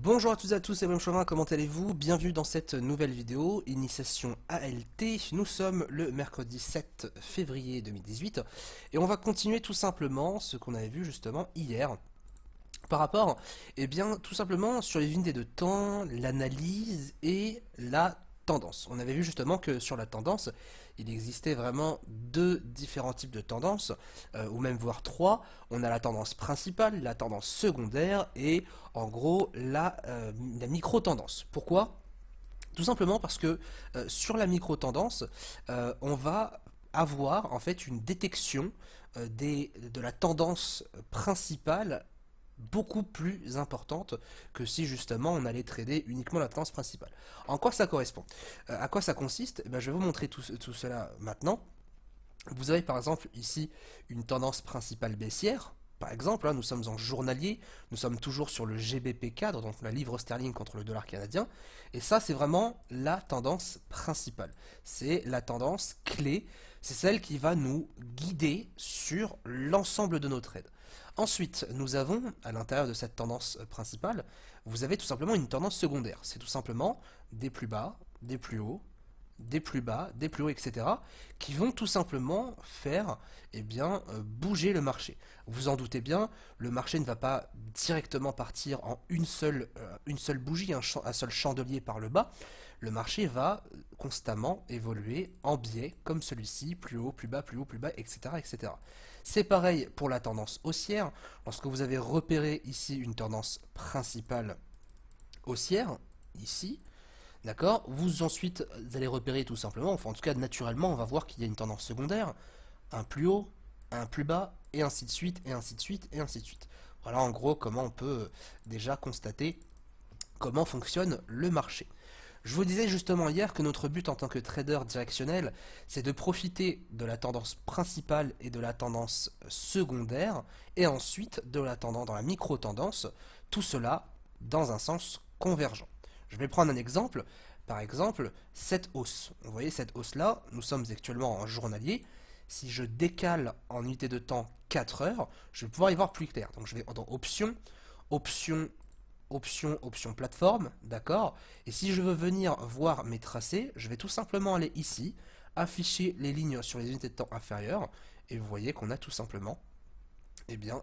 Bonjour à toutes et à tous, c'est William Chauvin, comment allez-vous? Bienvenue dans cette nouvelle vidéo, initiation ALT. Nous sommes le mercredi 7 février 2018 et on va continuer tout simplement ce qu'on avait vu justement hier par rapport, tout simplement sur les unités de temps, l'analyse et la tendance. On avait vu justement que sur la tendance, il existait vraiment deux différents types de tendances, ou même voire trois. On a la tendance principale, la tendance secondaire et en gros la micro-tendance. Pourquoi? Tout simplement parce que sur la micro-tendance, on va avoir en fait une détection de la tendance principale beaucoup plus importante que si justement on allait trader uniquement la tendance principale. En quoi ça correspond? À quoi ça consiste? Je vais vous montrer tout cela maintenant. Vous avez par exemple ici une tendance principale baissière. Par exemple, nous sommes en journalier, nous sommes toujours sur le GBP cadre, donc la livre sterling contre le dollar canadien. Et ça, c'est vraiment la tendance principale. C'est la tendance clé, c'est celle qui va nous guider sur l'ensemble de nos trades. Ensuite, nous avons, à l'intérieur de cette tendance principale, vous avez tout simplement une tendance secondaire. C'est tout simplement des plus bas, des plus hauts, des plus bas, des plus hauts, etc., qui vont tout simplement faire bouger le marché. Vous en doutez bien, le marché ne va pas directement partir en une seule bougie, un seul chandelier par le bas. Le marché va constamment évoluer en biais comme celui-ci, plus haut, plus bas, plus haut, plus bas, etc., etc. C'est pareil pour la tendance haussière. Lorsque vous avez repéré ici une tendance principale haussière, ici, d'accord, vous ensuite vous allez repérer tout simplement, enfin en tout cas naturellement, on va voir qu'il y a une tendance secondaire, un plus haut, un plus bas, et ainsi de suite, et ainsi de suite, et ainsi de suite. Voilà en gros comment on peut déjà constater comment fonctionne le marché. Je vous disais justement hier que notre but en tant que trader directionnel, c'est de profiter de la tendance principale et de la tendance secondaire, et ensuite de la tendance dans la micro-tendance, tout cela dans un sens convergent. Je vais prendre un exemple, par exemple cette hausse. Vous voyez cette hausse-là, nous sommes actuellement en journalier. Si je décale en unité de temps 4 heures, je vais pouvoir y voir plus clair. Donc je vais dans option, option, option plateforme, d'accord. Et si je veux venir voir mes tracés, je vais tout simplement aller ici, afficher les lignes sur les unités de temps inférieures, et vous voyez qu'on a tout simplement,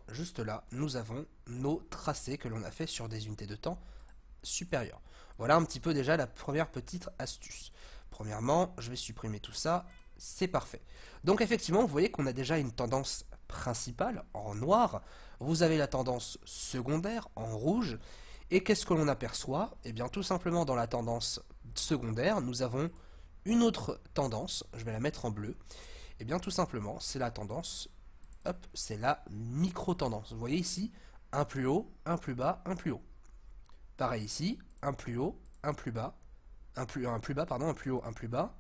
juste là, nous avons nos tracés que l'on a fait sur des unités de temps supérieures. Voilà un petit peu déjà la première petite astuce. Premièrement, je vais supprimer tout ça, c'est parfait. Donc effectivement, vous voyez qu'on a déjà une tendance principale en noir, vous avez la tendance secondaire en rouge, et qu'est-ce que l'on aperçoit? Eh bien tout simplement dans la tendance secondaire, nous avons une autre tendance, je vais la mettre en bleu, et bien tout simplement c'est la tendance, hop, c'est la micro-tendance. Vous voyez ici, un plus haut, un plus bas, un plus haut. Pareil ici, un plus haut, un plus bas, un plus bas, pardon, un plus haut, un plus bas,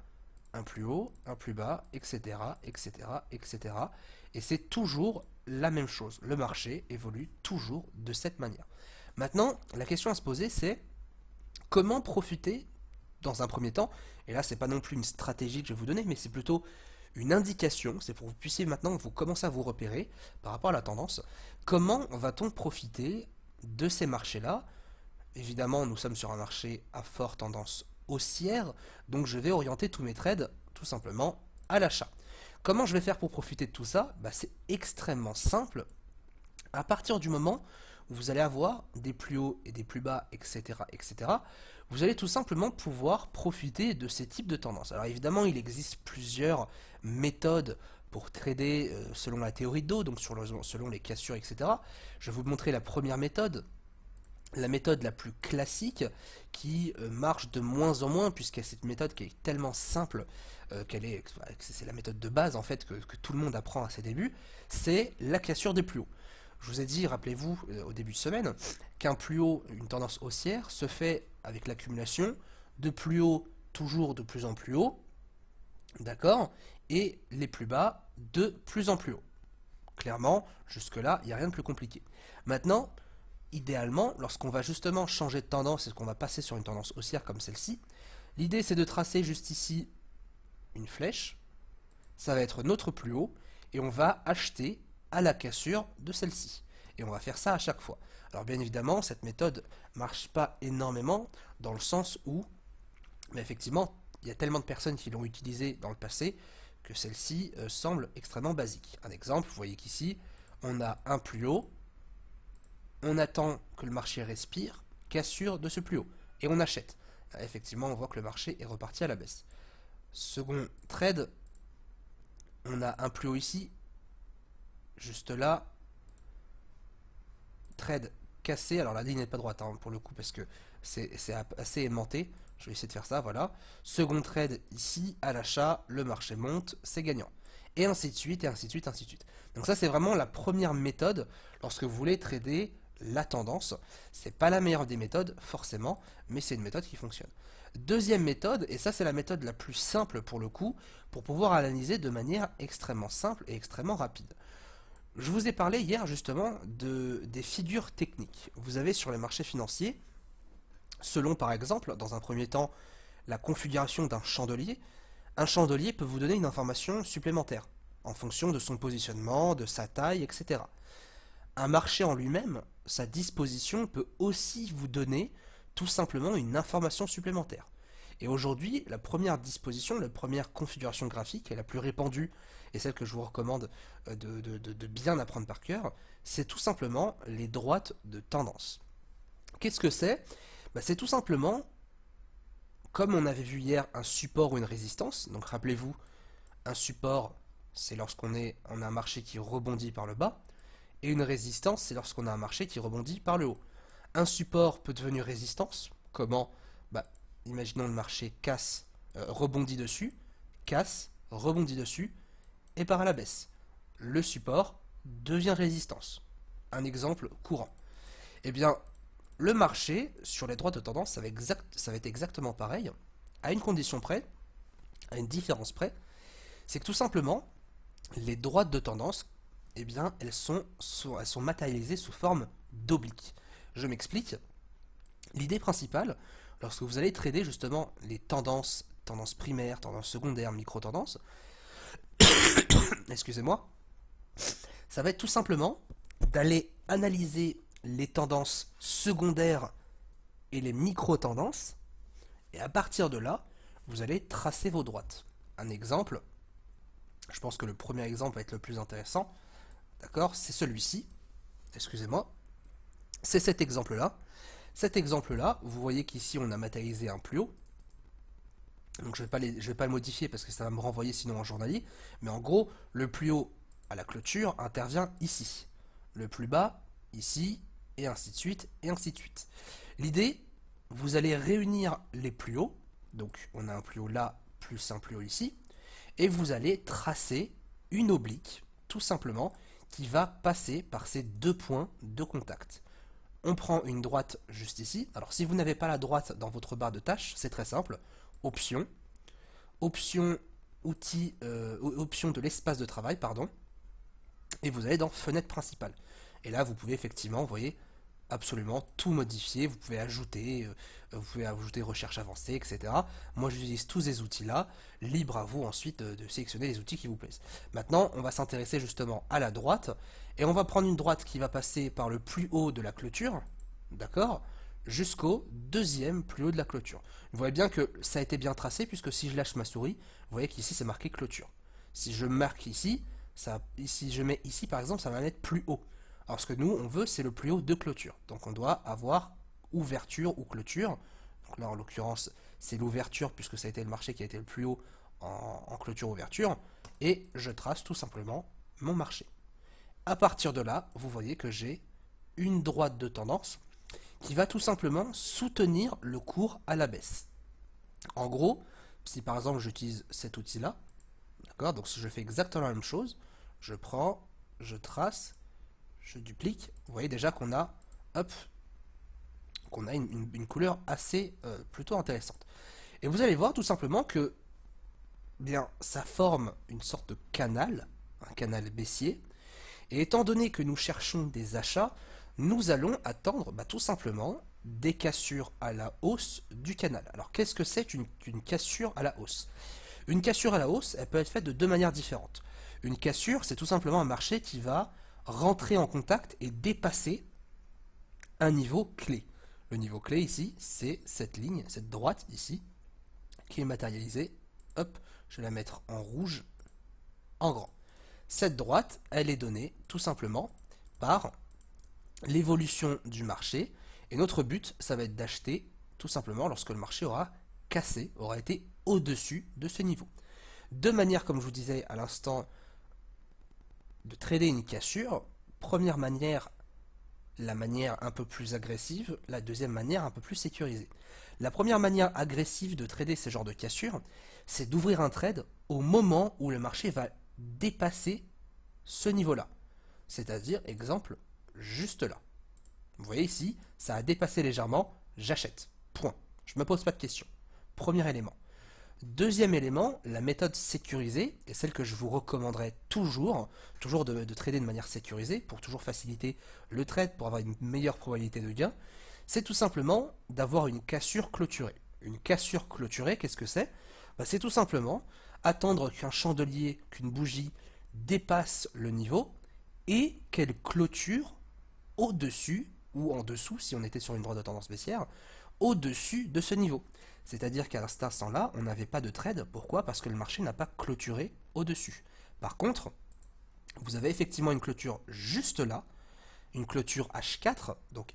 un plus haut, un plus bas, etc., etc., etc. Et c'est toujours la même chose. Le marché évolue toujours de cette manière. Maintenant, la question à se poser, c'est comment profiter dans un premier temps, et là, c'est pas non plus une stratégie que je vais vous donner, mais c'est plutôt une indication, c'est pour que vous puissiez maintenant vous commencer à vous repérer par rapport à la tendance. Comment va-t-on profiter de ces marchés-là? Évidemment, nous sommes sur un marché à forte tendance haussière, donc je vais orienter tous mes trades tout simplement à l'achat. Comment je vais faire pour profiter de tout ça? C'est extrêmement simple. À partir du moment où vous allez avoir des plus hauts et des plus bas, etc., etc., vous allez tout simplement pouvoir profiter de ces types de tendances. Alors évidemment, il existe plusieurs méthodes pour trader selon la théorie de dos, donc selon les cassures, etc. Je vais vous montrer la première méthode, la méthode la plus classique qui marche de moins en moins puisqu'il y a cette méthode qui est tellement simple c'est la méthode de base en fait que tout le monde apprend à ses débuts, c'est la cassure des plus hauts. Je vous ai dit, rappelez-vous au début de semaine, qu'un plus haut, une tendance haussière, se fait avec l'accumulation de plus haut toujours de plus en plus haut, d'accord, et les plus bas de plus en plus haut. Clairement, jusque-là, il n'y a rien de plus compliqué. Maintenant, idéalement, lorsqu'on va justement changer de tendance et qu'on va passer sur une tendance haussière comme celle-ci, l'idée c'est de tracer juste ici une flèche, ça va être notre plus haut, et on va acheter à la cassure de celle-ci. Et on va faire ça à chaque fois. Alors bien évidemment, cette méthode marche pas énormément dans le sens où, mais effectivement, il y a tellement de personnes qui l'ont utilisée dans le passé que celle-ci semble extrêmement basique. Un exemple, vous voyez qu'ici, on a un plus haut, on attend que le marché respire, cassure de ce plus haut, et on achète. Effectivement, on voit que le marché est reparti à la baisse. Second trade, on a un plus haut ici, juste là, trade cassé, alors la ligne n'est pas droite hein, pour le coup parce que c'est assez aimanté, je vais essayer de faire ça, voilà. Second trade ici, à l'achat, le marché monte, c'est gagnant. Et ainsi de suite, et ainsi de suite, ainsi de suite. Donc ça c'est vraiment la première méthode lorsque vous voulez trader la tendance. C'est pas la meilleure des méthodes, forcément, mais c'est une méthode qui fonctionne. Deuxième méthode, et ça c'est la méthode la plus simple pour le coup, pour pouvoir analyser de manière extrêmement simple et extrêmement rapide. Je vous ai parlé hier justement des figures techniques. Vous avez sur les marchés financiers, selon par exemple, dans un premier temps, la configuration d'un chandelier, un chandelier peut vous donner une information supplémentaire, en fonction de son positionnement, de sa taille, etc. Un marché en lui-même, sa disposition peut aussi vous donner tout simplement une information supplémentaire. Et aujourd'hui, la première disposition, la première configuration graphique, et la plus répandue, et celle que je vous recommande de bien apprendre par cœur, c'est tout simplement les droites de tendance. Qu'est-ce que c'est? C'est tout simplement, comme on avait vu hier, un support ou une résistance. Donc rappelez-vous, un support, c'est lorsqu'on a un marché qui rebondit par le bas, et une résistance, c'est lorsqu'on a un marché qui rebondit par le haut. Un support peut devenir résistance. Comment? Imaginons le marché casse, rebondit dessus, casse, rebondit dessus, et part à la baisse. Le support devient résistance. Un exemple courant. Eh bien, le marché, sur les droites de tendance, ça va être exactement pareil, à une condition près, à une différence près, c'est que tout simplement, les droites de tendance, eh bien, elles sont matérialisées sous forme d'obliques. Je m'explique. L'idée principale, lorsque vous allez trader justement les tendances primaires, tendances secondaires, micro-tendances, excusez-moi, ça va être tout simplement d'aller analyser les tendances secondaires et les micro-tendances, et à partir de là, vous allez tracer vos droites. Un exemple, je pense que le premier exemple va être le plus intéressant, d'accord, c'est celui-ci, excusez-moi, c'est cet exemple-là. Cet exemple-là, vous voyez qu'ici on a matérialisé un plus haut. Donc je vais pas le modifier parce que ça va me renvoyer sinon en journalier. Mais en gros, le plus haut à la clôture intervient ici. Le plus bas, ici, et ainsi de suite, et ainsi de suite. L'idée, vous allez réunir les plus hauts. Donc on a un plus haut là, plus un plus haut ici. Et vous allez tracer une oblique, tout simplement, qui va passer par ces deux points de contact. On prend une droite juste ici. Alors si vous n'avez pas la droite dans votre barre de tâches, c'est très simple. Option, outil, option de l'espace de travail, pardon. Et vous allez dans fenêtre principale. Et là vous pouvez effectivement, vous voyez, absolument tout modifier. Vous pouvez ajouter recherche avancée, etc. Moi j'utilise tous ces outils-là. Libre à vous ensuite de sélectionner les outils qui vous plaisent. Maintenant on va s'intéresser justement à la droite. Et on va prendre une droite qui va passer par le plus haut de la clôture, d'accord, jusqu'au deuxième plus haut de la clôture. Vous voyez bien que ça a été bien tracé, puisque si je lâche ma souris, vous voyez qu'ici c'est marqué clôture. Si je marque ici, si je mets ici par exemple, ça va mettre plus haut. Alors ce que nous on veut, c'est le plus haut de clôture. Donc on doit avoir ouverture ou clôture. Donc là en l'occurrence, c'est l'ouverture, puisque ça a été le marché qui a été le plus haut en clôture-ouverture. Et je trace tout simplement mon marché. À partir de là, vous voyez que j'ai une droite de tendance qui va tout simplement soutenir le cours à la baisse. En gros, si par exemple j'utilise cet outil-là, d'accord, donc si je fais exactement la même chose, je prends, je trace, je duplique, vous voyez déjà qu'on a, hop, qu'on a une couleur assez plutôt intéressante. Et vous allez voir tout simplement que, bien, ça forme une sorte de canal, un canal baissier. Et étant donné que nous cherchons des achats, nous allons attendre tout simplement des cassures à la hausse du canal. Alors qu'est-ce que c'est qu'une cassure à la hausse? Une cassure à la hausse, elle peut être faite de deux manières différentes. Une cassure, c'est tout simplement un marché qui va rentrer en contact et dépasser un niveau clé. Le niveau clé ici, c'est cette ligne, cette droite ici, qui est matérialisée. Hop, je vais la mettre en rouge, en grand. Cette droite, elle est donnée tout simplement par l'évolution du marché. Et notre but, ça va être d'acheter tout simplement lorsque le marché aura cassé, aura été au-dessus de ce niveau. Deux manières, comme je vous disais à l'instant, de trader une cassure. Première manière, la manière un peu plus agressive. La deuxième manière, un peu plus sécurisée. La première manière agressive de trader ce genre de cassure, c'est d'ouvrir un trade au moment où le marché va dépasser ce niveau-là. C'est-à-dire, exemple, juste là. Vous voyez ici, ça a dépassé légèrement, j'achète. Point. Je ne me pose pas de questions. Premier élément. Deuxième élément, la méthode sécurisée, et celle que je vous recommanderais toujours de trader de manière sécurisée, pour toujours faciliter le trade, pour avoir une meilleure probabilité de gain, c'est tout simplement d'avoir une cassure clôturée. Une cassure clôturée, qu'est-ce que c'est? C'est tout simplement attendre qu'un chandelier, qu'une bougie dépasse le niveau et qu'elle clôture au-dessus ou en dessous, si on était sur une droite de tendance baissière, au-dessus de ce niveau. C'est-à-dire qu'à cet instant-là, on n'avait pas de trade. Pourquoi? Parce que le marché n'a pas clôturé au-dessus. Par contre, vous avez effectivement une clôture juste là, une clôture H4, donc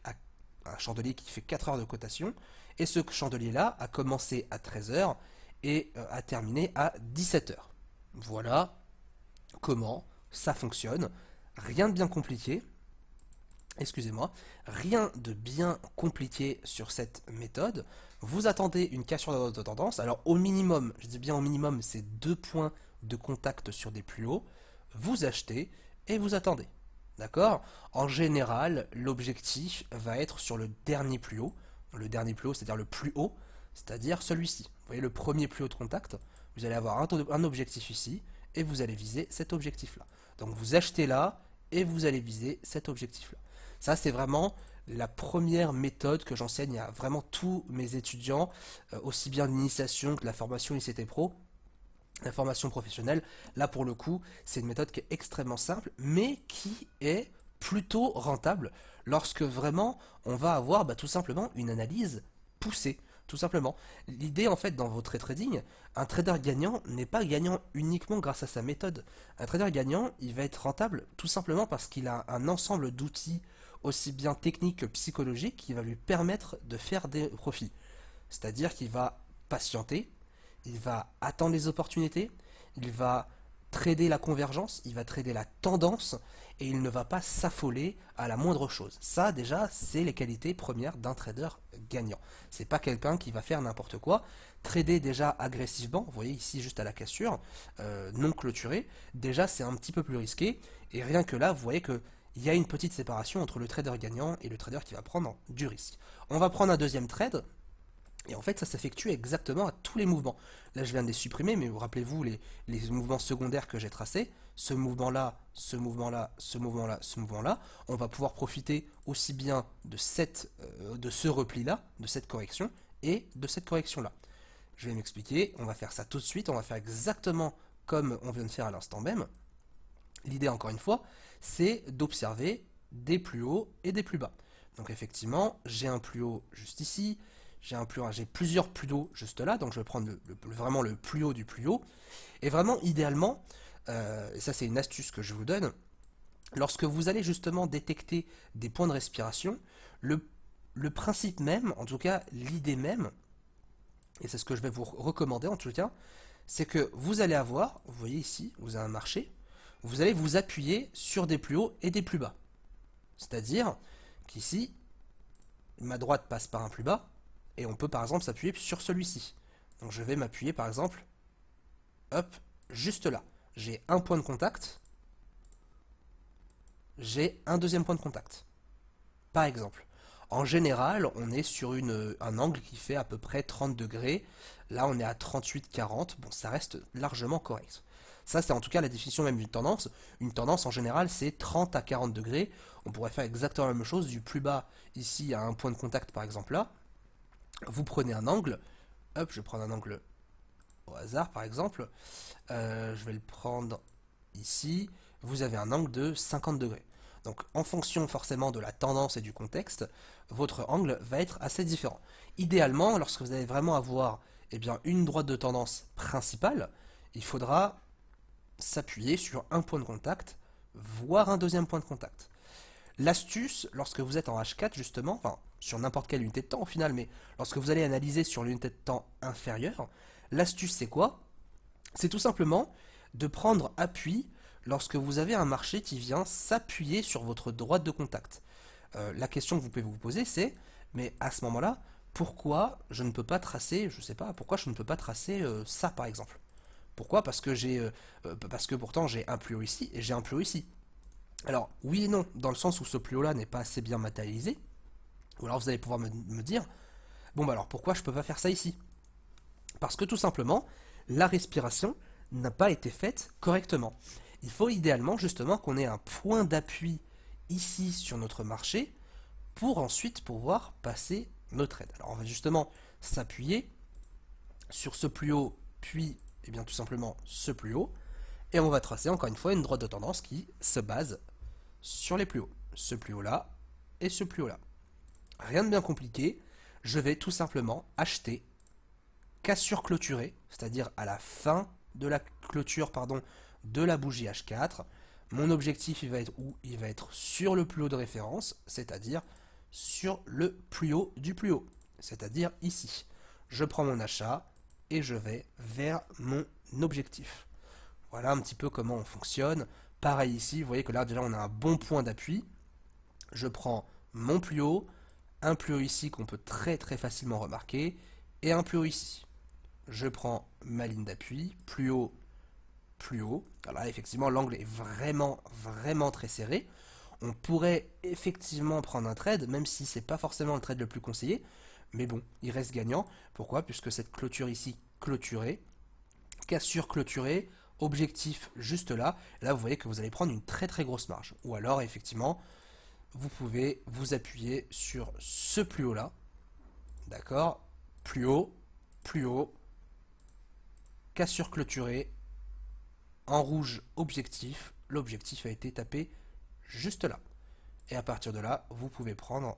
un chandelier qui fait 4 heures de cotation, et ce chandelier-là a commencé à 13 heures et a terminé à 17 heures. Voilà comment ça fonctionne. Rien de bien compliqué. Excusez-moi, rien de bien compliqué sur cette méthode. Vous attendez une cassure de tendance. Alors au minimum, je dis bien au minimum, c'est 2 points de contact sur des plus hauts. Vous achetez et vous attendez. D'accord? En général, l'objectif va être sur le dernier plus haut. Le dernier plus haut, c'est-à-dire le plus haut, c'est-à-dire celui-ci. Vous voyez le premier plus haut de contact. Vous allez avoir un objectif ici et vous allez viser cet objectif-là. Donc vous achetez là et vous allez viser cet objectif-là. Ça, c'est vraiment la première méthode que j'enseigne à vraiment tous mes étudiants, aussi bien l'initiation que la formation ICT Pro, la formation professionnelle. Là, pour le coup, c'est une méthode qui est extrêmement simple, mais qui est plutôt rentable lorsque vraiment on va avoir tout simplement une analyse poussée. Tout simplement. L'idée, en fait, dans votre trading, un trader gagnant n'est pas gagnant uniquement grâce à sa méthode. Un trader gagnant, il va être rentable tout simplement parce qu'il a un ensemble d'outils aussi bien techniques que psychologiques qui va lui permettre de faire des profits. C'est-à-dire qu'il va patienter, il va attendre les opportunités, il va trader la convergence, il va trader la tendance et il ne va pas s'affoler à la moindre chose. Ça déjà, c'est les qualités premières d'un trader gagnant. C'est pas quelqu'un qui va faire n'importe quoi. Trader déjà agressivement, vous voyez ici juste à la cassure, non clôturée, déjà c'est un petit peu plus risqué. Et rien que là, vous voyez que il y a une petite séparation entre le trader gagnant et le trader qui va prendre du risque. On va prendre un deuxième trade. Et en fait, ça s'effectue exactement à tous les mouvements. Là, je viens de les supprimer, mais vous rappelez-vous les mouvements secondaires que j'ai tracés. Ce mouvement-là, ce mouvement-là, ce mouvement-là, ce mouvement-là. On va pouvoir profiter aussi bien de ce repli-là, de cette correction, et de cette correction-là. Je vais m'expliquer. On va faire ça tout de suite. On va faire exactement comme on vient de faire à l'instant même. L'idée, encore une fois, c'est d'observer des plus hauts et des plus bas. Donc effectivement, j'ai un plus haut juste ici. J'ai plusieurs plus hauts juste là, donc je vais prendre vraiment le plus haut du plus haut. Et vraiment, idéalement, et ça c'est une astuce que je vous donne, lorsque vous allez justement détecter des points de respiration, le principe même, en tout cas l'idée même, et c'est ce que je vais vous recommander en tout cas, c'est que vous allez avoir, vous voyez ici, vous avez un marché, vous allez vous appuyer sur des plus hauts et des plus bas. C'est-à-dire qu'ici, ma droite passe par un plus bas, et on peut par exemple s'appuyer sur celui-ci. Donc je vais m'appuyer par exemple, hop, juste là. J'ai un point de contact, j'ai un deuxième point de contact. Par exemple. En général, on est sur un angle qui fait à peu près 30 degrés. Là, on est à 38-40. Bon, ça reste largement correct. Ça, c'est en tout cas la définition même d'une tendance. Une tendance, en général, c'est 30 à 40 degrés. On pourrait faire exactement la même chose. Du plus bas, ici, à un point de contact, par exemple là. Vous prenez un angle, hop, je vais prendre un angle au hasard par exemple, je vais le prendre ici, vous avez un angle de 50 degrés. Donc en fonction forcément de la tendance et du contexte, votre angle va être assez différent. Idéalement, lorsque vous allez vraiment avoir eh bien, une droite de tendance principale, il faudra s'appuyer sur un point de contact, voire un deuxième point de contact. L'astuce, lorsque vous êtes en H4 justement, enfin sur n'importe quelle unité de temps au final, mais lorsque vous allez analyser sur l'unité de temps inférieure, l'astuce c'est quoi? C'est tout simplement de prendre appui lorsque vous avez un marché qui vient s'appuyer sur votre droite de contact. La question que vous pouvez vous poser c'est, mais à ce moment-là, pourquoi je ne peux pas tracer, je sais pas, pourquoi je ne peux pas tracer ça par exemple? Pourquoi? Parce que pourtant j'ai un plus haut ici et j'ai un plus haut ici. Alors oui et non, dans le sens où ce plus haut là n'est pas assez bien matérialisé. Ou alors vous allez pouvoir me dire, bon bah alors pourquoi je peux pas faire ça ici? Parce que tout simplement, la respiration n'a pas été faite correctement. Il faut idéalement justement qu'on ait un point d'appui ici sur notre marché pour ensuite pouvoir passer nos trades. Alors on va justement s'appuyer sur ce plus haut, puis eh bien tout simplement ce plus haut, et on va tracer encore une fois une droite de tendance qui se base sur les plus hauts. Ce plus haut là et ce plus haut là. Rien de bien compliqué, je vais tout simplement acheter cassure clôturée, c'est-à-dire à la fin de la clôture de la bougie H4. Mon objectif il va être où? Il va être sur le plus haut de référence, c'est-à-dire sur le plus haut du plus haut, c'est-à-dire ici. Je prends mon achat et je vais vers mon objectif. Voilà un petit peu comment on fonctionne. Pareil ici, vous voyez que là déjà on a un bon point d'appui. Je prends mon plus haut, un plus haut ici qu'on peut très facilement remarquer, et un plus haut ici. Je prends ma ligne d'appui, plus haut, plus haut. Alors là, effectivement, l'angle est vraiment très serré. On pourrait effectivement prendre un trade, même si c'est pas forcément le trade le plus conseillé, mais bon, il reste gagnant. Pourquoi? Puisque cette clôture ici, clôturée, cassure clôturée, objectif juste là, là vous voyez que vous allez prendre une très grosse marge. Ou alors, effectivement, vous pouvez vous appuyer sur ce plus haut là, d'accord? Plus haut, cassure clôturée, en rouge objectif, l'objectif a été tapé juste là. Et à partir de là, vous pouvez prendre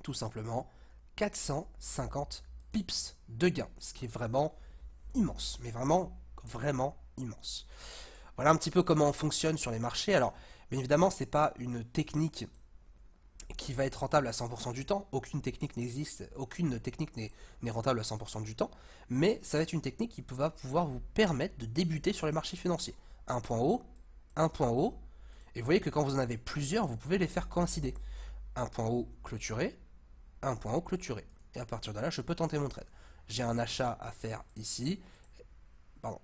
tout simplement 450 pips de gain, ce qui est vraiment immense, mais vraiment immense. Voilà un petit peu comment on fonctionne sur les marchés. Alors, bien évidemment, c'est pas une technique qui va être rentable à 100% du temps. Aucune technique n'existe, aucune technique n'est rentable à 100% du temps, mais ça va être une technique qui va pouvoir vous permettre de débuter sur les marchés financiers. Un point haut, et vous voyez que quand vous en avez plusieurs, vous pouvez les faire coïncider. Un point haut clôturé, un point haut clôturé. Et à partir de là, je peux tenter mon trade. J'ai un achat à faire ici,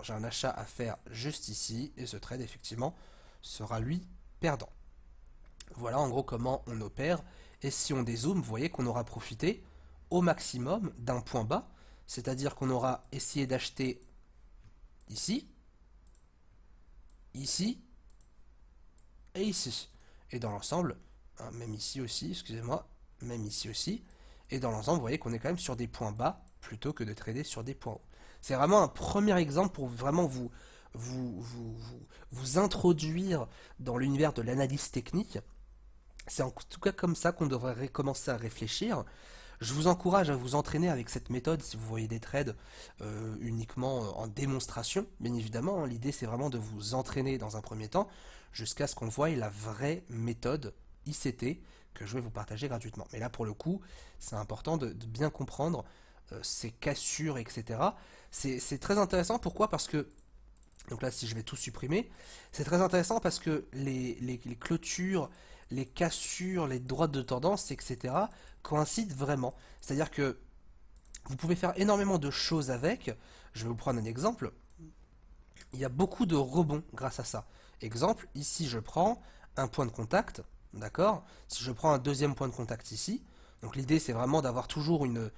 j'ai un achat à faire juste ici, et ce trade, effectivement, sera lui perdant. Voilà en gros comment on opère. Et si on dézoome, vous voyez qu'on aura profité au maximum d'un point bas, c'est-à-dire qu'on aura essayé d'acheter ici, ici et ici. Et dans l'ensemble, hein, même ici aussi, excusez-moi, même ici aussi. Et dans l'ensemble, vous voyez qu'on est quand même sur des points bas plutôt que de trader sur des points hauts. C'est vraiment un premier exemple pour vraiment vous introduire dans l'univers de l'analyse technique. C'est en tout cas comme ça qu'on devrait commencer à réfléchir. Je vous encourage à vous entraîner avec cette méthode si vous voyez des trades uniquement en démonstration. Bien évidemment, hein, l'idée c'est vraiment de vous entraîner dans un premier temps jusqu'à ce qu'on voie la vraie méthode ICT que je vais vous partager gratuitement. Mais là pour le coup, c'est important de bien comprendre ces cassures, etc. C'est très intéressant. Pourquoi? Parce que, donc là si je vais tout supprimer, c'est très intéressant parce que les clôtures, les cassures, les droites de tendance, etc. coïncident vraiment. C'est-à-dire que vous pouvez faire énormément de choses avec. Je vais vous prendre un exemple. Il y a beaucoup de rebonds grâce à ça. Exemple, ici je prends un point de contact, d'accord? Si je prends un deuxième point de contact ici, donc l'idée c'est vraiment d'avoir toujours une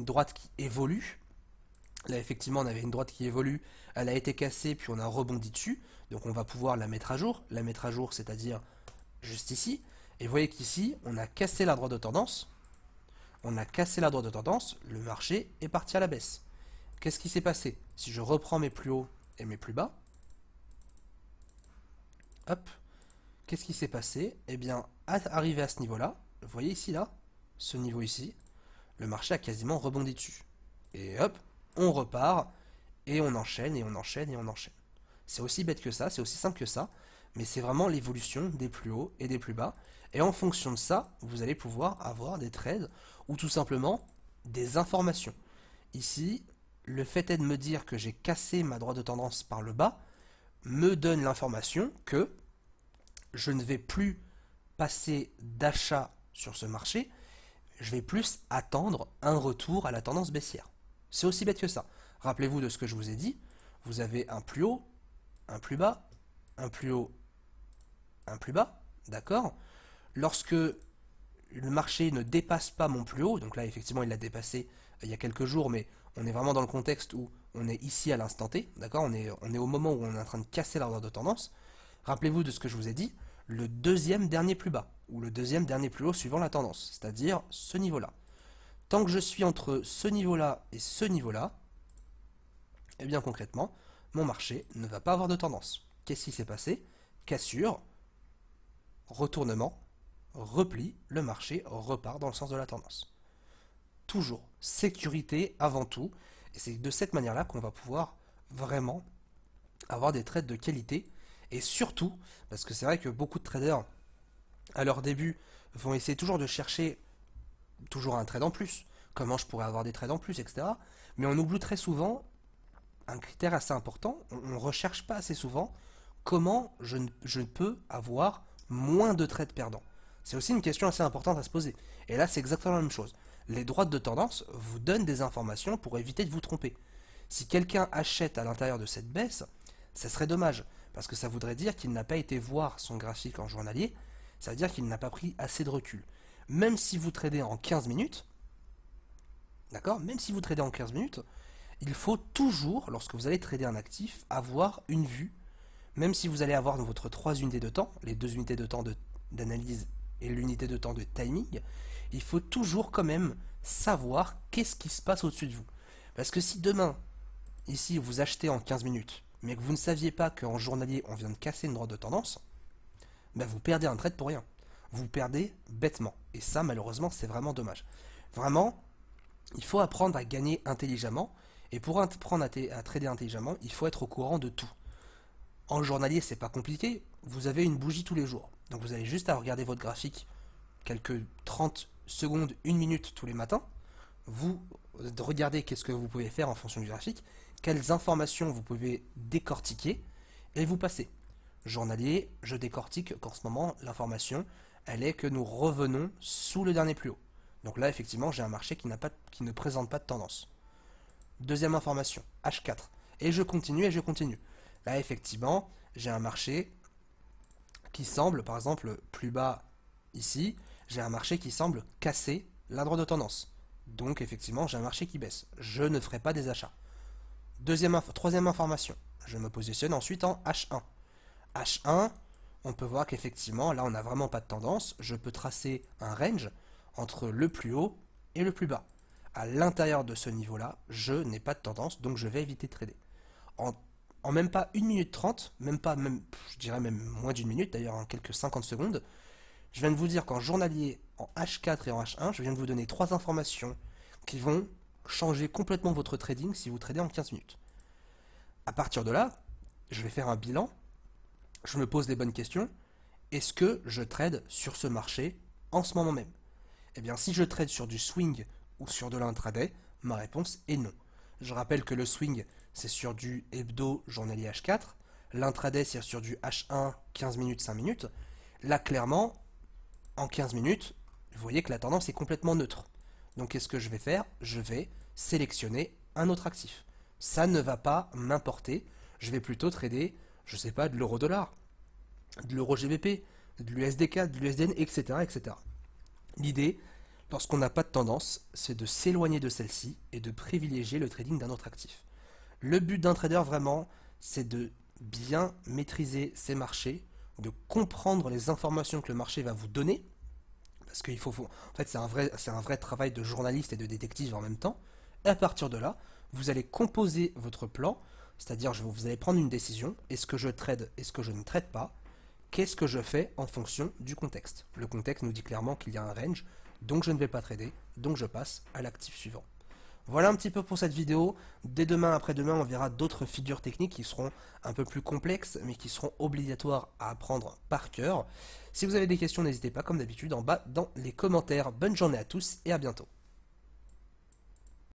droite qui évolue. Là effectivement on avait une droite qui évolue, elle a été cassée puis on a rebondi dessus, donc on va pouvoir la mettre à jour. La mettre à jour c'est-à-dire juste ici, et vous voyez qu'ici on a cassé la droite de tendance, le marché est parti à la baisse. Qu'est-ce qui s'est passé? Si je reprends mes plus hauts et mes plus bas, hop, qu'est-ce qui s'est passé? Eh bien, arrivé à ce niveau-là, vous voyez ici, là, ce niveau ici, le marché a quasiment rebondi dessus. Et hop, on repart, et on enchaîne, et on enchaîne, et on enchaîne. C'est aussi bête que ça, c'est aussi simple que ça, mais c'est vraiment l'évolution des plus hauts et des plus bas. Et en fonction de ça, vous allez pouvoir avoir des trades, ou tout simplement des informations. Ici, le fait est de me dire que j'ai cassé ma droite de tendance par le bas, me donne l'information que je ne vais plus passer d'achat sur ce marché, je vais plus attendre un retour à la tendance baissière. C'est aussi bête que ça. Rappelez-vous de ce que je vous ai dit, vous avez un plus haut, un plus bas, un plus haut, un plus bas, d'accord? Lorsque le marché ne dépasse pas mon plus haut, donc là effectivement il l'a dépassé il y a quelques jours, mais on est vraiment dans le contexte où on est ici à l'instant T, d'accord? On est au moment où on est en train de casser l'ordre de tendance. Rappelez-vous de ce que je vous ai dit, le deuxième dernier plus bas, ou le deuxième dernier plus haut suivant la tendance, c'est-à-dire ce niveau-là. Tant que je suis entre ce niveau-là et ce niveau-là, eh bien concrètement, mon marché ne va pas avoir de tendance. Qu'est-ce qui s'est passé? Cassure, retournement, repli, le marché repart dans le sens de la tendance. Toujours, sécurité avant tout, et c'est de cette manière-là qu'on va pouvoir vraiment avoir des trades de qualité, et surtout, parce que c'est vrai que beaucoup de traders, à leur début, vont essayer toujours de chercher toujours un trade en plus, comment je pourrais avoir des trades en plus, etc. Mais on oublie très souvent un critère assez important, on ne recherche pas assez souvent comment je peux avoir moins de trades perdants. C'est aussi une question assez importante à se poser. Et là, c'est exactement la même chose. Les droites de tendance vous donnent des informations pour éviter de vous tromper. Si quelqu'un achète à l'intérieur de cette baisse, ça serait dommage, parce que ça voudrait dire qu'il n'a pas été voir son graphique en journalier, ça veut dire qu'il n'a pas pris assez de recul. Même si vous tradez en 15 minutes, d'accord, même si vous tradez en 15 minutes, il faut toujours, lorsque vous allez trader un actif, avoir une vue, même si vous allez avoir dans votre 3 unités de temps, les 2 unités de temps d'analyse et l'unité de temps de timing, il faut toujours quand même savoir qu'est-ce qui se passe au-dessus de vous. Parce que si demain, ici, vous achetez en 15 minutes, mais que vous ne saviez pas qu'en journalier, on vient de casser une droite de tendance, ben vous perdez un trade pour rien. Vous perdez bêtement. Et ça, malheureusement, c'est vraiment dommage. Vraiment, il faut apprendre à gagner intelligemment. Et pour apprendre à trader intelligemment, il faut être au courant de tout. En journalier, c'est pas compliqué. Vous avez une bougie tous les jours. Donc vous avez juste à regarder votre graphique quelques 30 secondes, 1 minute tous les matins. Vous regardez qu'est-ce que vous pouvez faire en fonction du graphique, quelles informations vous pouvez décortiquer, et vous passez. Journalier, je décortique qu'en ce moment, l'information, elle est que nous revenons sous le dernier plus haut. Donc là, effectivement, j'ai un marché qui ne présente pas de tendance. Deuxième information, H4. Et je continue et je continue. Là, effectivement, j'ai un marché qui semble, par exemple, plus bas ici, j'ai un marché qui semble casser la droite de tendance. Donc, effectivement, j'ai un marché qui baisse. Je ne ferai pas des achats. Troisième information, je me positionne ensuite en H1. H1, on peut voir qu'effectivement, là, on n'a vraiment pas de tendance. Je peux tracer un range entre le plus haut et le plus bas. À l'intérieur de ce niveau-là, je n'ai pas de tendance, donc je vais éviter de trader. En même pas 1 minute 30, je dirais même moins d'une minute, d'ailleurs en quelques 50 secondes, je viens de vous dire qu'en journalier, en H4 et en H1, je viens de vous donner 3 informations qui vont changer complètement votre trading si vous tradez en 15 minutes. À partir de là, je vais faire un bilan, je me pose les bonnes questions. Est-ce que je trade sur ce marché en ce moment même? Eh bien, si je trade sur du swing ou sur de l'intraday, ma réponse est non. Je rappelle que le swing, c'est sur du hebdo journalier H4. L'intraday, c'est sur du H1, 15 minutes, 5 minutes. Là, clairement, en 15 minutes, vous voyez que la tendance est complètement neutre. Donc, qu'est-ce que je vais faire? Je vais sélectionner un autre actif. Ça ne va pas m'importer. Je vais plutôt trader, je ne sais pas, de l'euro-dollar, de l'euro-GBP, de l'USDK, de l'USDN, etc., etc. L'idée, lorsqu'on n'a pas de tendance, c'est de s'éloigner de celle-ci et de privilégier le trading d'un autre actif. Le but d'un trader, vraiment, c'est de bien maîtriser ses marchés, de comprendre les informations que le marché va vous donner, parce qu'il faut, en fait, c'est un vrai travail de journaliste et de détective en même temps. Et à partir de là, vous allez composer votre plan, c'est-à-dire vous allez prendre une décision, est-ce que je trade, est-ce que je ne trade pas, qu'est-ce que je fais en fonction du contexte. Le contexte nous dit clairement qu'il y a un range, donc je ne vais pas trader, donc je passe à l'actif suivant. Voilà un petit peu pour cette vidéo. Dès demain, après-demain, on verra d'autres figures techniques qui seront un peu plus complexes, mais qui seront obligatoires à apprendre par cœur. Si vous avez des questions, n'hésitez pas, comme d'habitude, en bas dans les commentaires. Bonne journée à tous et à bientôt.